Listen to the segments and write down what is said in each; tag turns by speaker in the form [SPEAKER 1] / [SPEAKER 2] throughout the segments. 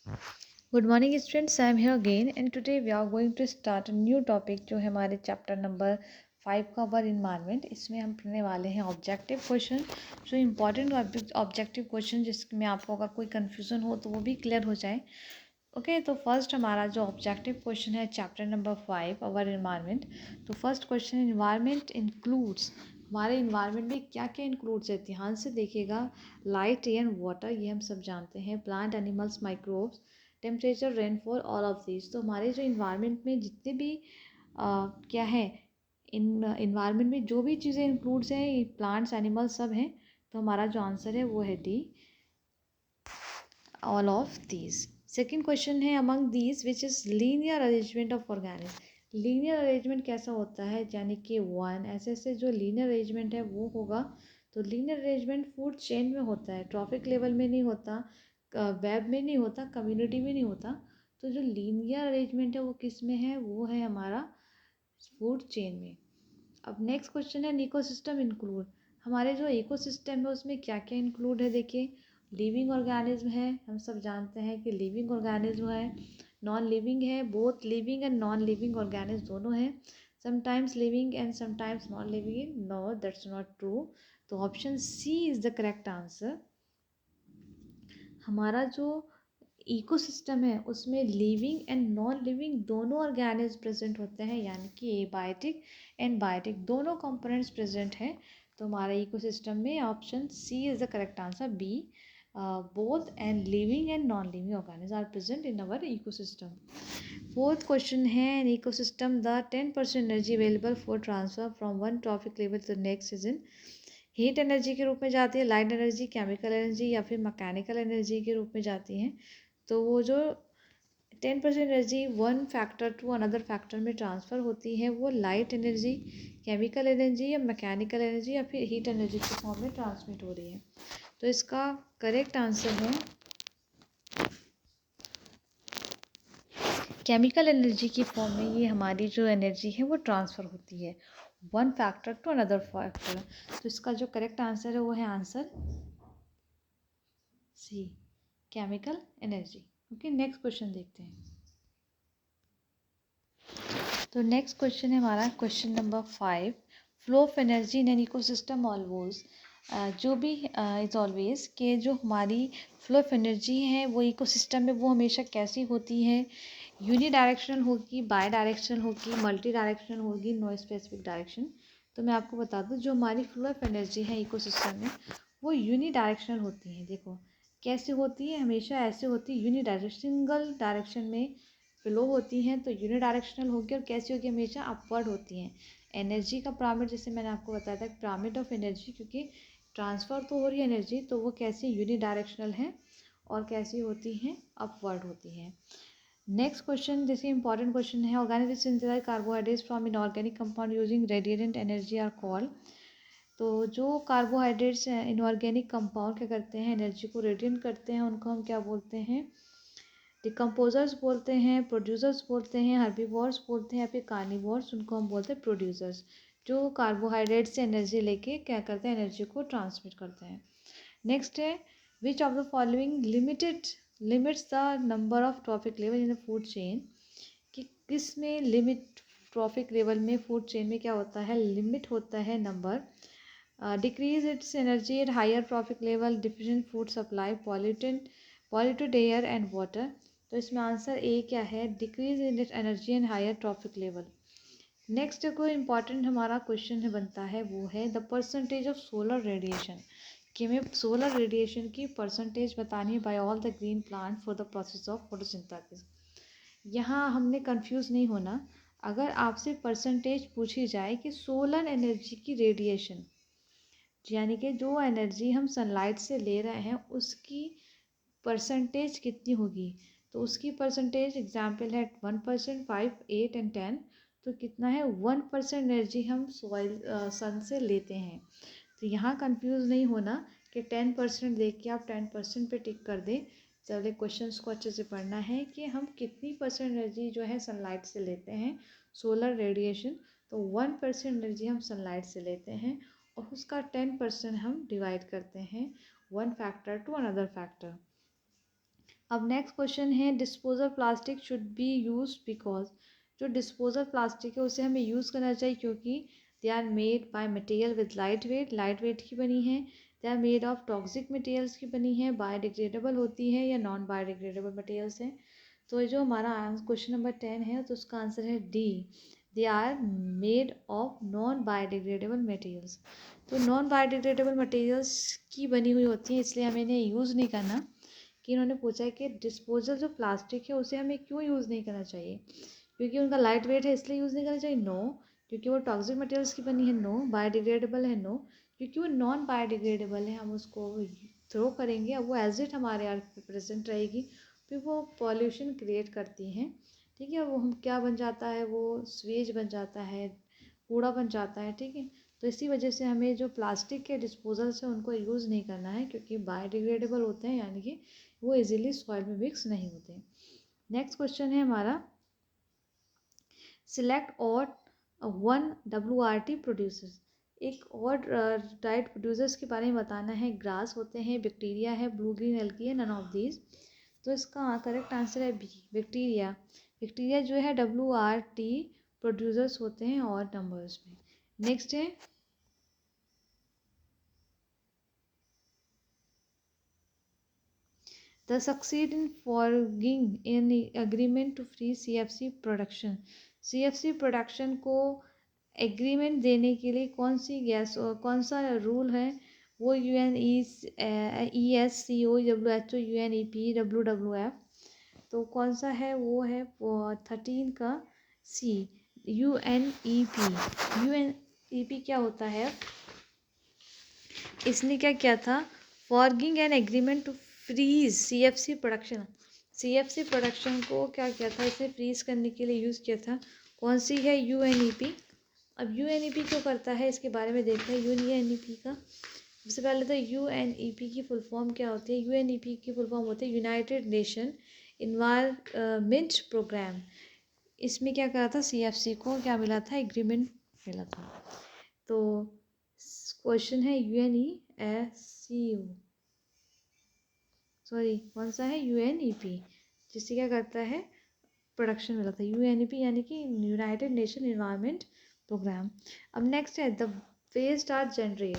[SPEAKER 1] Good morning students, I am here again and today we are going to start a new topic जो है हमारे chapter number 5 का our environment. इसमें हम पढ़ने वाले हैं ऑब्जेक्टिव क्वेश्चन, जो इम्पॉर्टेंट ऑब्जेक्टिव क्वेश्चन जिसमें आपको अगर कोई कन्फ्यूज़न हो तो वो भी क्लियर हो जाए। ओके, तो फर्स्ट हमारा जो ऑब्जेक्टिव क्वेश्चन है चैप्टर नंबर 5 अवर इन्वायरमेंट। तो फर्स्ट क्वेश्चन, इन्वायरमेंट इंक्लूड्स, हमारे इन्वायरमेंट में क्या क्या इंक्लूड्स है। ध्यान से देखिएगा, लाइट एयर वाटर ये हम सब जानते हैं, plant animals microbes, temperature rainfall all of these. तो हमारे जो इन्वायरमेंट में जितने भी क्या है, इन इन्वायरमेंट में जो भी चीज़ें इंक्लूड्स हैं, प्लांट्स एनिमल्स सब हैं। तो हमारा जो आंसर है वो है D, all of these. Second question है, among these which is linear arrangement of organism. Linear arrangement कैसा होता है, यानी कि वन ऐसे ऐसे जो लीनियर अरेंजमेंट है वो होगा। तो लीनियर अरेंजमेंट फूड चेन में होता है, ट्रॉफिक लेवल में नहीं होता, वेब में नहीं होता, कम्युनिटी में नहीं होता। तो जो लीनियर अरेंजमेंट है वो किस में है, वो है हमारा फूड चेन में। अब नेक्स्ट क्वेश्चन है, इकोसिस्टम इंक्लूड, हमारे जो इकोसिस्टम है उसमें क्या क्या इंक्लूड है। देखिए, लिविंग ऑर्गेनिज्म है, हम सब जानते हैं कि लिविंग ऑर्गेनिज्म है, नॉन लिविंग है, both living and non living organism दोनों हैं, sometimes living and sometimes non living. No, that's not true. तो option C is the correct answer. हमारा जो इकोसिस्टम है उसमें लिविंग एंड नॉन लिविंग दोनों ऑर्गेनिज्म प्रेजेंट होते हैं, यानी कि एबायोटिक एंड बायोटिक दोनों कंपोनेंट्स प्रेजेंट हैं। तो हमारे इकोसिस्टम में option C is the correct answer, B, both and living and non living organism are present in our ecosystem. Fourth question है, in ecosystem the 10% energy available for transfer from one trophic level to the next is in, heat energy के रूप में जाती है, light energy, chemical energy या फिर mechanical energy के रूप में जाती हैं। तो वो जो 10% energy one factor to another factor में ट्रांसफ़र होती है वो लाइट एनर्जी, केमिकल एनर्जी या मैकेनिकल एनर्जी या फिर हीट एनर्जी के फॉर्म में ट्रांसमिट हो रही है। तो इसका करेक्ट आंसर है केमिकल एनर्जी की फॉर्म में ये हमारी जो एनर्जी है वो ट्रांसफ़र होती है one factor to another factor. तो इसका जो करेक्ट आंसर है वो है answer C, chemical energy. Okay, next question देखते हैं। तो नेक्स्ट क्वेश्चन है हमारा question number 5, flow of energy in an ecosystem always, जो भी इज ऑलवेज के जो हमारी फ्लो ऑफ एनर्जी है वो इकोसिस्टम में वो हमेशा कैसी होती है, यूनी डायरेक्शनल होगी, बाई डायरेक्शनल होगी, मल्टी डायरेक्शनल होगी, नो स्पेसिफिक डायरेक्शन। तो मैं आपको बता दूं, जो हमारी फ्लो ऑफ एनर्जी है इकोसिस्टम में वो यूनी डायरेक्शनल होती है। देखो कैसे होती है, हमेशा ऐसे होती है, यूनी डायरेक्शन, सिंगल डायरेक्शन में फ्लो होती हैं तो यूनी डायरेक्शनल होगी। और कैसी होगी, हमेशा अपवर्ड होती हैं। एनर्जी का पिरामिड, जैसे मैंने आपको बताया था, पिरामिड ऑफ एनर्जी, क्योंकि ट्रांसफ़र तो हो रही है एनर्जी, तो वो कैसी यूनी डायरेक्शनल है और कैसी होती हैं, अपवर्ड होती हैं। नेक्स्ट क्वेश्चन, जैसे इंपॉर्टेंट क्वेश्चन है, organic synthesize carbohydrates from inorganic compound using radiant energy are called. तो जो कार्बोहाइड्रेट्स हैं इनऑर्गेनिक कंपाउंड क्या करते हैं, एनर्जी को रेडिएंट करते हैं, उनको हम क्या बोलते हैं, डिकम्पोजर्स बोलते हैं, प्रोड्यूसर्स बोलते हैं, हर्बीवोर्स बोलते हैं, या फिर कार्निवोर्स, उनको हम बोलते हैं प्रोड्यूसर्स, जो कार्बोहाइड्रेट से एनर्जी लेके क्या करते हैं, एनर्जी को ट्रांसमिट करते हैं। नेक्स्ट है, which of the following limits the number of trophic level in the food chain, कि किस में लिमिट, ट्रॉफिक लेवल में फूड चेन में क्या होता है, लिमिट होता है number. Decrease its energy at higher trophic level, deficient food supply, polluted air and water. तो इसमें आंसर ए क्या है, decrease in its energy and higher trophic level. Next कोई इंपॉर्टेंट हमारा क्वेश्चन है बनता है, वो है the percentage of solar radiation, कि हमें सोलर रेडिएशन की परसेंटेज बतानी है by all the green plant for the process of photosynthesis. यहाँ हमने कंफ्यूज नहीं होना। अगर आपसे परसेंटेज पूछी जाए कि सोलर एनर्जी की रेडिएशन, यानी कि जो एनर्जी हम सनलाइट से ले रहे हैं उसकी परसेंटेज कितनी होगी, तो उसकी परसेंटेज एग्जाम्पल है 1%, 5, 8 एंड 10। तो कितना है, 1% एनर्जी हम सॉइल सन से लेते हैं। तो यहाँ कंफ्यूज नहीं होना कि 10% देख के आप 10% पे टिक कर दें। चले क्वेश्चंस को अच्छे से पढ़ना है कि हम कितनी परसेंट एनर्जी जो है सनलाइट से लेते हैं, सोलर रेडिएशन। तो 1% एनर्जी हम सनलाइट से लेते हैं और उसका 10% हम डिवाइड करते हैं one factor to another factor. अब नेक्स्ट क्वेश्चन है disposal plastic should be use because, जो डिस्पोजल प्लास्टिक है उसे हमें यूज़ करना चाहिए क्योंकि they are made by material with light weight की बनी है, they are made of toxic materials की बनी है, बायोडिग्रेडेबल होती है या नॉन बायोडिग्रेडेबल मटेरियल्स हैं। तो ये जो हमारा क्वेश्चन नंबर 10 है तो उसका आंसर है D, they are made of non biodegradable materials. तो नॉन बायोडिग्रेडेबल मटेरियल्स की बनी हुई होती है, इसलिए हमें इन्हें यूज़ नहीं करना। कि इन्होंने पूछा है कि डिस्पोजल जो प्लास्टिक है उसे हमें क्यों यूज़ नहीं करना चाहिए, क्योंकि उनका लाइट वेट है इसलिए यूज़ नहीं करना चाहिए, नो। क्योंकि वो टॉक्सिक मटेरियल्स की बनी है, नो। बायोडिग्रेडेबल है, नो। क्योंकि वो नॉन बायोडिग्रेडेबल है, हम उसको थ्रो करेंगे, अब वो एज इट हमारे अर्थ पे प्रेजेंट रहेगी, फिर वो पॉल्यूशन क्रिएट करती हैं। ठीक है, वो हम क्या बन जाता है, वो स्वेज बन जाता है, कूड़ा बन जाता है। ठीक है, तो इसी वजह से हमें जो प्लास्टिक के डिस्पोजल्स हैं उनको यूज़ नहीं करना है, क्योंकि बायोडिग्रेडेबल होते हैं, यानी कि वो इजीली सॉइल में मिक्स नहीं होते। नेक्स्ट क्वेश्चन है हमारा, सिलेक्ट और वन WRT प्रोड्यूसर्स। एक और डाइट प्रोड्यूसर्स के बारे में बताना है। ग्रास होते हैं, बैक्टीरिया है, ब्लू ग्रीन एल्गी है, नन ऑफ दीज। तो इसका करेक्ट आंसर है बी, बैक्टीरिया। बैक्टीरिया जो है WRT प्रोड्यूसर्स होते हैं और नंबर्स में। नेक्स्ट है the succeed in forging an agreement to free CFC production। CFC production को एग्रीमेंट देने के लिए कौन सी गैस और कौन सा रूल है, वो UNESCO, WHO, UNEP, WWF। तो कौन सा है, वो है 13 का सी, UNEP। UNEP क्या होता है, इसने क्या किया था, forging an agreement to freeze CFC production. CFC production को क्या किया था, इसे फ्रीज करने के लिए यूज़ किया था। कौन सी है, UNEP। अब UNEP क्यों करता है, इसके बारे में देखते हैं। UNEP का सबसे पहले तो UNEP की फुल फॉर्म क्या होती है। UNEP की फुल फॉर्म होती है यूनाइटेड नेशन इन्वायरमेंट प्रोग्राम। इसमें क्या करा था, CFC को क्या मिला था, एग्रीमेंट मिला था। तो क्वेश्चन है UNESCO, सॉरी कौन सा है, UNEP, जिससे क्या करता है, प्रोडक्शन मिला था। UNEP यानी कि यूनाइटेड नेशन इन्वायरमेंट प्रोग्राम। अब नेक्स्ट है the waste are generate,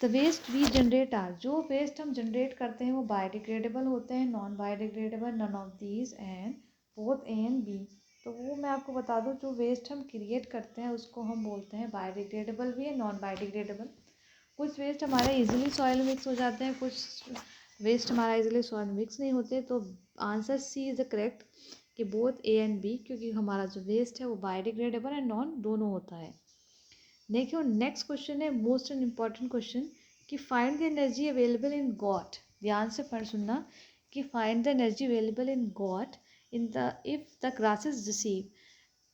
[SPEAKER 1] the waste we generate are, जो वेस्ट हम जनरेट करते हैं वो बायोडिग्रेडेबल होते हैं, non biodegradable, none of these and both A and B. तो वो मैं आपको बता दूं, जो वेस्ट हम क्रिएट करते हैं उसको हम बोलते हैं बायोडिग्रेडेबल भी है, नॉन बायोडिग्रेडेबल। कुछ वेस्ट हमारे इजीली सॉइल में मिक्स हो जाते हैं, कुछ वेस्ट हमारा इजीली सॉइल में मिक्स नहीं होते। तो answer C is the correct, कि बोथ ए एंड बी, क्योंकि हमारा जो वेस्ट है वो बायोडिग्रेडेबल एंड नॉन दोनों होता है। देखियो नेक्स्ट क्वेश्चन है मोस्ट एंड इम्पॉर्टेंट क्वेश्चन, कि find the energy available in got. ध्यान से पढ़ सुनना, कि find the energy available in got in the if the grasses receive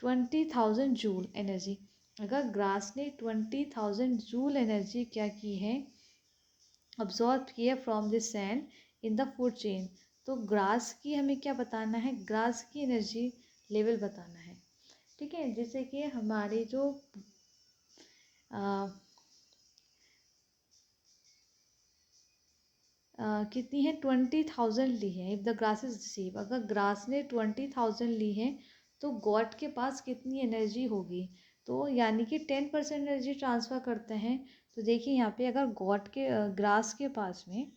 [SPEAKER 1] 20,000 joule energy. अगर ग्रास ने 20,000 जूल एनर्जी क्या की है, अब्जॉर्ब की है from the sand in the food chain. तो ग्रास की हमें क्या बताना है, ग्रास की एनर्जी लेवल बताना है। ठीक है, जैसे कि हमारी जो कितनी है, 20,000 ली है। If the grass is receive, अगर ग्रास ने 20,000 ली है तो गॉड के पास कितनी एनर्जी होगी, तो यानी कि 10% एनर्जी ट्रांसफ़र करते हैं। तो देखिए यहाँ पे अगर गॉड के ग्रास के पास में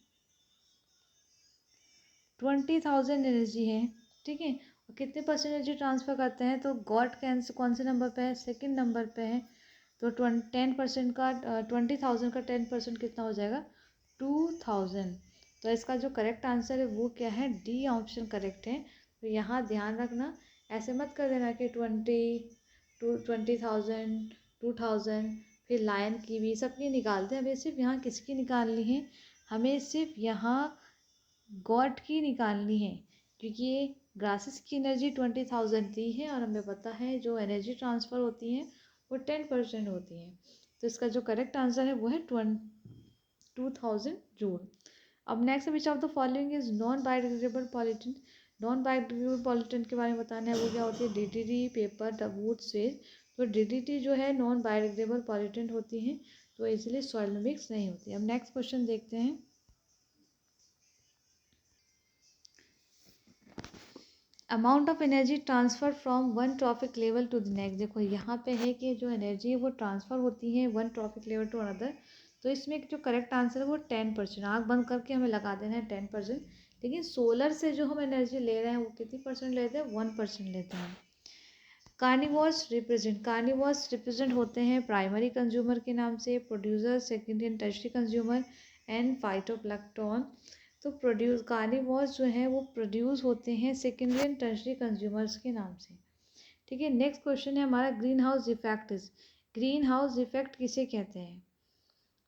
[SPEAKER 1] 20,000 एनर्जी है, ठीक है, और कितने परसेंट एनर्जी ट्रांसफ़र करते हैं, तो गॉड कौन से नंबर पे है, सेकंड नंबर पे है। तो 10% का 20,000 का 10% कितना हो जाएगा, 2,000। तो इसका जो करेक्ट आंसर है वो क्या है, डी ऑप्शन करेक्ट है। तो यहाँ ध्यान रखना, ऐसे मत कर देना कि 20,000 2,000, फिर लाइन की भी सबकी निकालते हैं। हमें सिर्फ यहाँ किसकी निकालनी है, हमें सिर्फ यहाँ गॉड की निकालनी है, क्योंकि ये ग्रासेस की एनर्जी 20,000 दी है और हमें पता है जो एनर्जी ट्रांसफ़र होती है वो 10% होती है। तो इसका जो करेक्ट आंसर है वो है 2,000 जूल। अब next which of the following is non biodegradable polythene. Non biodegradable polythene के बारे में बताना है, वो क्या होती है, DDT, पेपर, वुड, स्वेज। तो DDT जो है नॉन बायोडिग्रेडेबल पॉलिथीन होती है, तो इजीली सॉइल में मिक्स नहीं होती। अब नेक्स्ट क्वेश्चन देखते हैं, amount of energy transfer from one trophic level to the next. देखो यहाँ पे है कि जो एनर्जी है वो ट्रांसफ़र होती है one trophic level to another. तो इसमें जो करेक्ट आंसर है वो 10%। आँख बंद करके हमें लगा देना है 10%। लेकिन सोलर से जो हम एनर्जी ले रहे हैं वो कितनी परसेंट लेते हैं, 1% लेते हैं। कार्निवोर्स रिप्रेजेंट होते हैं प्राइमरी कंज्यूमर के नाम से, producer, secondary and tertiary consumer and phytoplankton. तो कार्निवोर्स जो हैं वो प्रोड्यूस होते हैं सेकेंडरी एंड टर्शरी कंज्यूमर्स के नाम से। ठीक है, नेक्स्ट क्वेश्चन है हमारा green house effect. Green house effect किसे कहते हैं?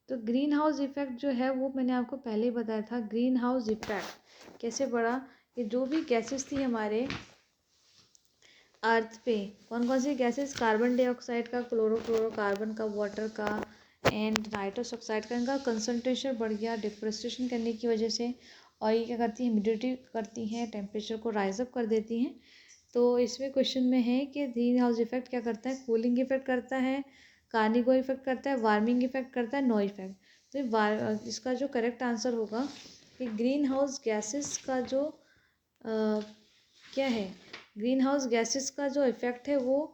[SPEAKER 1] तो ग्रीन हाउस इफेक्ट जो है वो मैंने आपको पहले ही बताया था। ग्रीन हाउस इफेक्ट कैसे बढ़ा कि जो भी गैसेस थी हमारे अर्थ पे, कौन कौन सी गैसेस, कार्बन डाइऑक्साइड का, क्लोरोफ्लोरोकार्बन का, वाटर का एंड नाइट्रस ऑक्साइड का, इनका कंसनट्रेशन बढ़ गया डिफोरेस्टेशन करने की वजह से। और ये क्या करती है, ह्यूमिडिटी करती हैं, टेम्परेचर को राइज अप कर देती हैं। तो इसमें क्वेश्चन में है कि ग्रीन हाउस इफेक्ट क्या करता है, कूलिंग इफेक्ट करता है, कार्निगो इफेक्ट करता है, वार्मिंग इफेक्ट करता है, नो इफेक्ट। तो इसका जो करेक्ट आंसर होगा कि ग्रीन हाउस गैसेस का जो क्या है, ग्रीन हाउस गैसेस का जो इफेक्ट है वो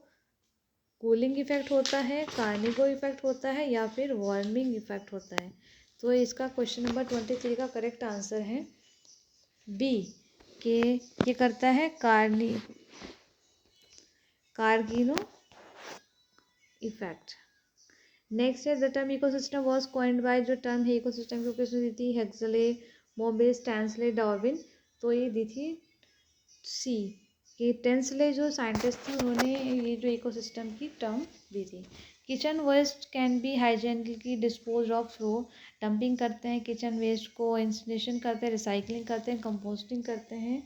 [SPEAKER 1] कूलिंग इफेक्ट होता है, कार्निगो इफेक्ट होता है या फिर वार्मिंग इफेक्ट होता है। तो इसका क्वेश्चन नंबर 23 का करेक्ट आंसर है बी, के ये करता है कार्गिनो इफेक्ट। नेक्स्ट है the term ecosystem was coined bye, जो टर्म है इकोसिस्टम की किसने दी थी, हेक्सले, मोबिस, टैंसले, डार्विन। तो ये दी थी सी, कि टेंसले जो साइंटिस्ट थे उन्होंने ये जो इकोसिस्टम की टर्म दी थी। Kitchen waste can be hygienically dispose of through, dumping करते हैं किचन वेस्ट को, इंसिनेशन करते हैं, रिसाइकलिंग करते हैं, कंपोस्टिंग करते हैं।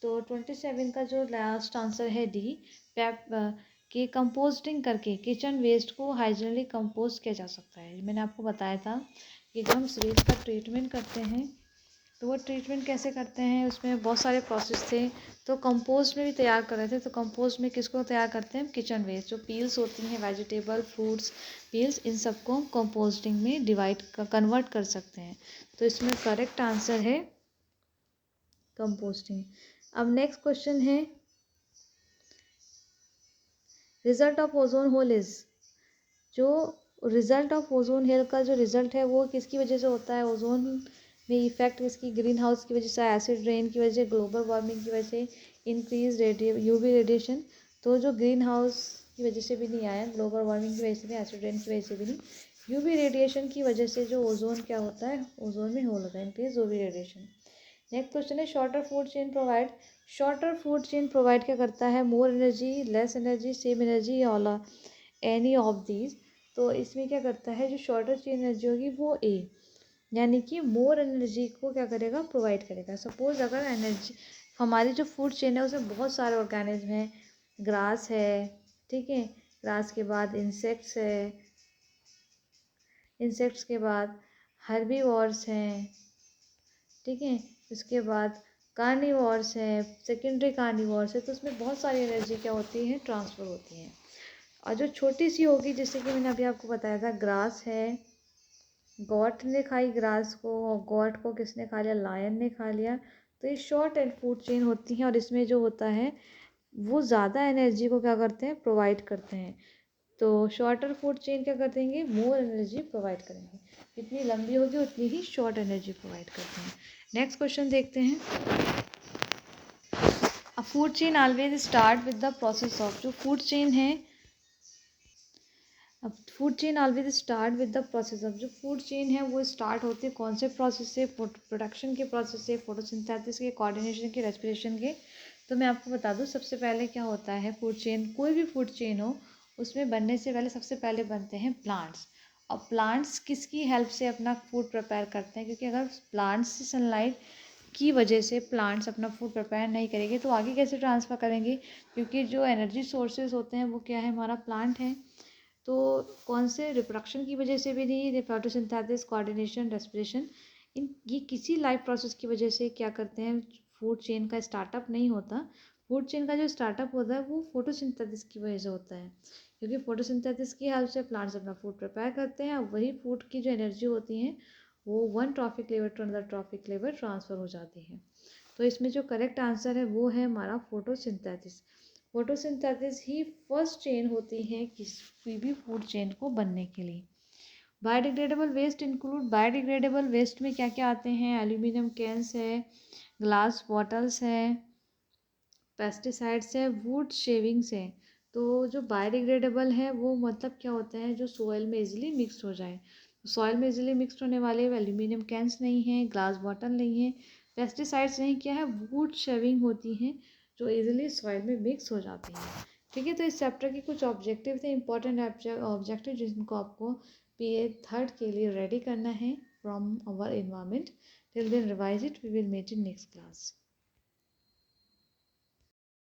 [SPEAKER 1] तो 27 का जो लास्ट आंसर है डी, पैप कि कंपोस्टिंग करके किचन वेस्ट को हाइजीनिकली कंपोस्ट किया जा सकता है। मैंने आपको बताया था कि जब हम सीवेज का ट्रीटमेंट करते हैं तो वो ट्रीटमेंट कैसे करते हैं, उसमें बहुत सारे प्रोसेस थे। तो कंपोस्ट में भी तैयार कर रहे थे। तो कंपोस्ट में किसको तैयार करते हैं, किचन वेस्ट, जो पील्स होती हैं वेजिटेबल फ्रूट्स पील्स, इन सबको कंपोस्टिंग में कन्वर्ट कर सकते हैं। तो इसमें करेक्ट आंसर है कंपोस्टिंग। अब नेक्स्ट क्वेश्चन है result of ozone hole is, जो रिजल्ट ऑफ ओजोन हेल का जो रिजल्ट है वो किसकी वजह से होता है, ओजोन में इफेक्ट किसकी, ग्रीन हाउस की वजह से, एसिड रेन की वजह से, ग्लोबल वार्मिंग की वजह से, इंक्रीज यूवी रेडिएशन। तो जो ग्रीन हाउस की वजह से भी नहीं आया, ग्लोबल वार्मिंग की वजह से भी, एसिड रेन की वजह से भी नहीं, यूवी रेडिएशन की वजह से जो ओजोन क्या होता है, ओजोन में होल होता है, increase UV radiation. Next question है shorter food chain provide. Shorter food chain provide क्या करता है, more energy, less energy, same energy, all any of these. तो इसमें क्या करता है, जो शॉर्टर चेन एनर्जी होगी वो ए, यानी कि मोर एनर्जी को क्या करेगा, प्रोवाइड करेगा। सपोज अगर एनर्जी हमारी जो फूड चेन है उसमें बहुत सारे ऑर्गेनिज्म हैं, ग्रास है, ठीक है, ग्रास के बाद इंसेक्ट्स है, इंसेक्ट्स के बाद हर्बीवोर्स हैं, ठीक है, इसके बाद कार्निवोर्स है, सेकेंडरी कार्निवोर्स है। तो उसमें बहुत सारी एनर्जी क्या होती है, ट्रांसफ़र होती है। और जो छोटी सी होगी, जैसे कि मैंने अभी आपको बताया था, ग्रास है, गॉट ने खाई ग्रास को, और गॉट को किसने खा लिया, लायन ने खा लिया। तो ये शॉर्ट एंड फूड चेन होती हैं और इसमें जो होता है वो ज़्यादा एनर्जी को क्या करते हैं, प्रोवाइड करते हैं। तो शॉर्टर फूड चेन क्या कर देंगे, मोर एनर्जी प्रोवाइड करेंगे, जितनी लंबी होगी उतनी ही शॉर्ट एनर्जी प्रोवाइड करते हैं। नेक्स्ट क्वेश्चन देखते हैं। अ food chain always start with the process of, जो फूड चेन है, अब food chain always start with the process of, जो फूड चेन है वो स्टार्ट होती है कौन से प्रोसेस से, प्रोडक्शन के प्रोसेस से, फोटोसिंथेसिस के, कोऑर्डिनेशन के, रेस्पिरेशन के। तो मैं आपको बता दूं सबसे पहले क्या होता है, फूड चेन, कोई भी फूड चेन हो उसमें बनने से पहले सबसे पहले बनते हैं प्लांट्स। और प्लांट्स किसकी हेल्प से अपना फूड प्रिपेयर करते हैं, क्योंकि अगर प्लांट्स से सनलाइट की वजह से प्लांट्स अपना फूड प्रिपेयर नहीं करेंगे तो आगे कैसे ट्रांसफ़र करेंगे, क्योंकि जो एनर्जी सोर्सेज होते हैं वो क्या है, हमारा प्लांट है। तो कौन से, रिप्रोडक्शन की वजह से भी नहीं, फोटोसिंथेसिस, कोऑर्डिनेशन, रेस्पिरेशन, इन ये किसी लाइफ प्रोसेस की वजह से क्या करते हैं, फूड चेन का स्टार्टअप नहीं होता। फूड चेन का जो स्टार्टअप होता है वो फोटोसिंथेसिस की वजह से होता है, क्योंकि फोटोसिंथेसिस की हेल्प से प्लांट्स अपना फूड प्रिपेयर करते हैं और वही फूड की जो एनर्जी होती है वो one trophic level to another trophic level transfer हो जाती है। तो इसमें जो करेक्ट आंसर है वो है हमारा फोटोसिंथेसिस। फोटोसिंथेसिस ही फर्स्ट चेन होती है किसी भी फूड चेन को बनने के लिए। Biodegradable waste include, biodegradable waste में क्या क्या आते हैं, एल्यूमिनियम कैंस है, ग्लास बॉटल्स है, पेस्टिसाइड्स है, वुड शेविंग्स है। तो जो बायोडिग्रेडेबल है वो मतलब क्या होता है, जो सॉइल में इजीली मिक्स हो जाए। सॉइल में इजीली मिक्स होने वाले एल्यूमिनियम कैंस नहीं है, ग्लास बॉटल नहीं है, पेस्टिसाइड्स नहीं, क्या है, वुड शेविंग होती हैं जो इजीली सॉइल में मिक्स हो जाती हैं। ठीक है, तो इस चैप्टर के कुछ ऑब्जेक्टिव थे, इंपॉर्टेंट ऑब्जेक्टिव जिनको आपको पीए थर्ड के लिए रेडी करना है from our environment. Till then revise it, we will meet in next class.